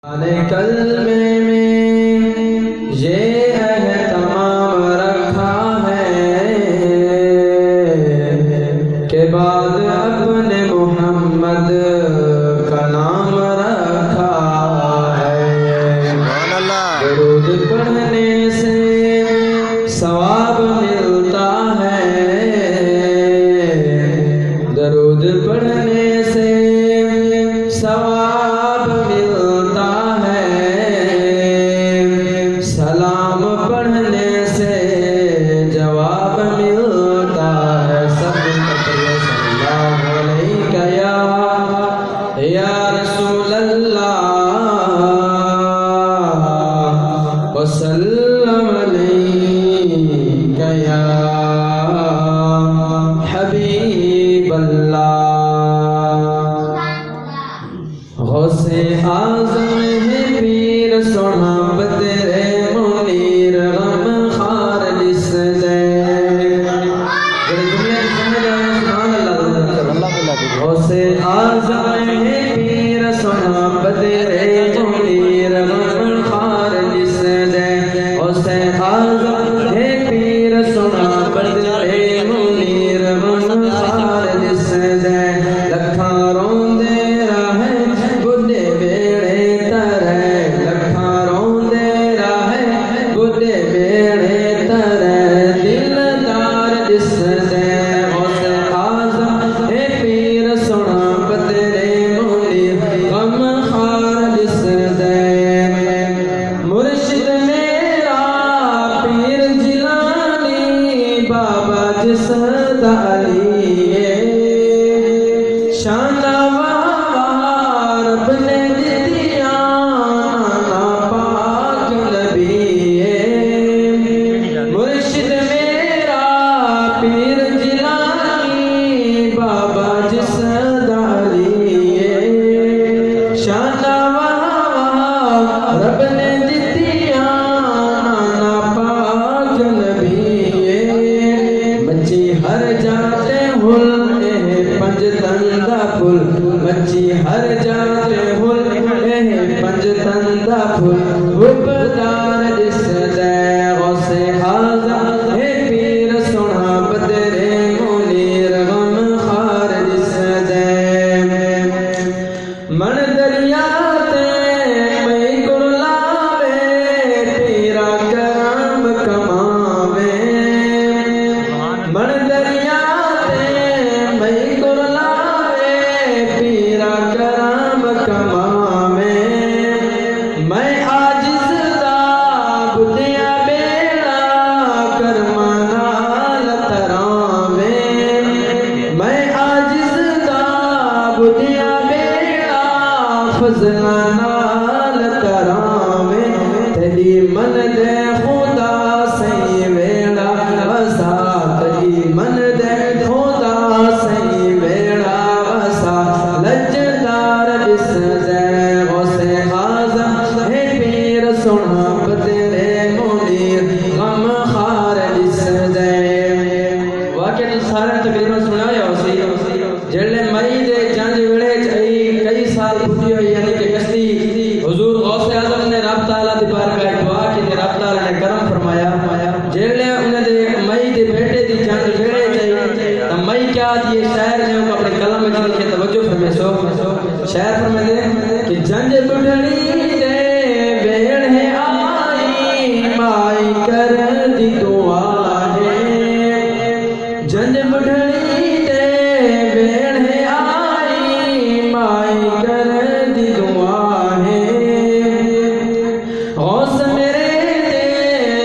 کلمے میں یہ اہتمام رکھا ہے کہ بعد اپنے محمد کا نام رکھا ہے۔ درود پڑھنے سے ثواب ملتا ہے، درود پڑھنے سے ثواب ملتا ہے، سلام پڑھنے سے جواب ملتا ہے۔ سب مل کر پڑھیے صلی اللہ علیہ یا رسول اللہ وسلم علیک یا حبیب اللہ۔ غوث اعظم ہے پیر سونا بدرے منیر غم خار جس دے۔ غوث اعظم ہے پیر سونا بدرے منیر غم خار جس دے۔ غوث اعظم ہے پیر سونا بدرے منیر غم خار جس دے۔ لکھاں روندے جس دالی شان رب نے دیا پاک نبی، مرشد میرا پیر جیلانی بابا جس دالی شان رب نے دیا پاک نبی۔ ہر جاتے ہل پنج تندہ پھل، مچھی ہر جاتے ہل پنج تندہ پھل، حبدار جس دے۔ غوث اعظم ہے پیر سونا بدرے منیر غم خار جس دے۔ من دریا تے میں گر لاوے تیرا کرم کماوے، من دریا کرم کماوے، میں عاجز دا بدیا بیڑا کرما نال تراوے، میں عاجز دا بدیا بیڑا فضلا نال تراوے، تیری من دے خدا سی ویڑا وسا، تیری من دے خدا سی ویڑا وسا، لجدار جس دے۔ غوث اعظم ہے پیر سونا بدرے منیر غم خار جس دے۔ واقعہ سارے تقریباً سنایا اسی جڑے مئی دے جنج ویڑے چاہی کئی سال پوری ہوئی، یعنی کہ کشتی حضور غوث اعظم نے رب تعالیٰ دی بارگاہ دعا کی، رب تعالیٰ نے کرم فرمایا جڑے انہیں دے مئی دے بیٹے دی جنج ویڑے چاہی تو مئی کیا دیئے شاعر نے اپنے کلم میں لکھے، توجہ فرمائے سو شاعر فرمائے دے کہ جنج بڑھڑی دے بیڑ ہے آئی مائی کر دی دعا ہے، جنج بڑھڑی دے بیڑ ہے آئی مائی کر دی دعا ہے۔ غوث میرے دے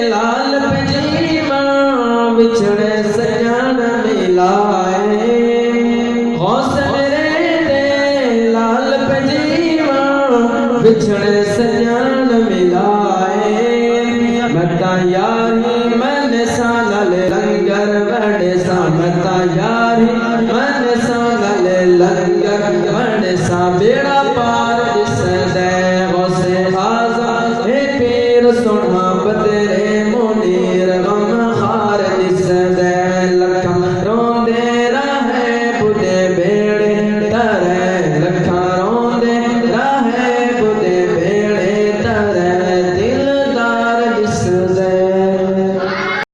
لال پجیماں بچھڑے سجان ملائے، غوث میرے دے لال پجیماں بچھڑے سجان ملائے، متا یاری من سانل لنگر بڑے سا، متا یاری من سانل لنگر بڑے سا، بیڑا